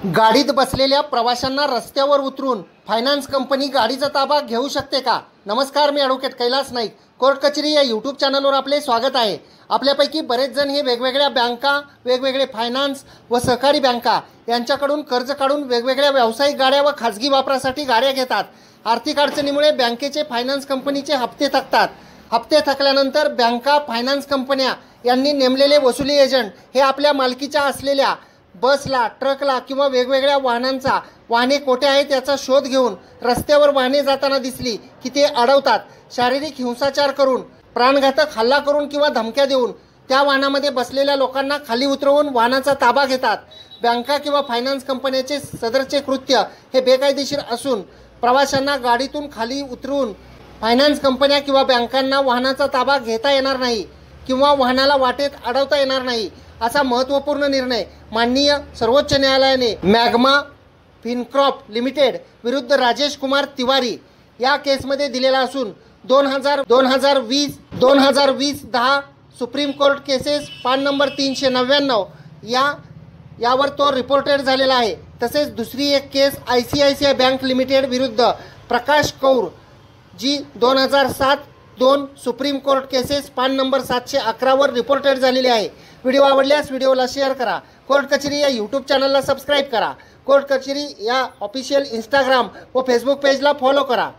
गाडीत बसलेल्या प्रवाशांना रस्त्यावर उतरून फायनान्स कंपनी गाडीचा ताबा घेऊ शकते का? नमस्कार, मी ॲडव्होकेट कैलास नाईक, कोर्ट कचेरी या यूट्यूब चॅनलवर आपले स्वागत आहे। आपल्यापैकी बरेच जण हे वेगवेगळ्या बँका, वेगवेगळे फायनान्स व सहकारी बँका यांच्याकडून कर्ज काढून वेगवेगळ्या व्यावसायिक गाड्या व खाजगी वापरासाठी गाड्या घेतात। आर्थिक अडचणीमुळे बँकेचे फायनान्स कंपनीचे हप्ते थकतात। हप्ते थकल्यानंतर बँका, फायनान्स कंपन्या यांनी नेमलेले वसुली एजंट हे आपल्या मालकीच्या असलेल्या बसला, ट्रकला किंवा वेगवेगळ्या वाहने कोठे आहेत याचा शोध घेऊन रस्त्यावर वाहने जाताना दिसली की ते अडवतात। शारीरिक हिंसाचार करून, प्राणघातक हल्ला करून किंवा धमक्या देऊन त्या वाहनामध्ये बसलेल्या लोकांना खाली उतरवून वाहनाचा ताबा घेतात। बँका किंवा फायनान्स कंपन्यांचे सदरचे कृत्य हे बेकायदेशीर असून प्रवाशांना गाडीतून खाली उतरवून फायनान्स कंपन्या किंवा बँकांना वाहनाचा ताबा घेता येणार नाही किंवा वाहनाला वाटेत अडवता येणार नाही असा महत्त्वपूर्ण निर्णय माननीय सर्वोच्च न्यायालयाने मॅग्मा फिनकॉर्प लिमिटेड विरुद्ध राजेश कुमार तिवारी या केसमध्ये दिलेला असून 2020-10 सुप्रीम कोर्ट केसेस पान नंबर 399 यावर तो रिपोर्टेड झालेला आहे। तसेच दुसरी एक केस ICICI बँक लिमिटेड विरुद्ध प्रकाश Kaur ji 2007-2 supreme court cases पान नंबर 711 वर रिपोर्टेड झालेली आहे। व्हिडिओ आवडल्यास व्हिडिओला शेअर करा। कोर्ट कचेरी या यूट्यूब चॅनलला सबस्क्राईब करा। कोर्ट कचेरी या ऑफिशियल इंस्टाग्राम व फेसबुक पेजला फॉलो करा।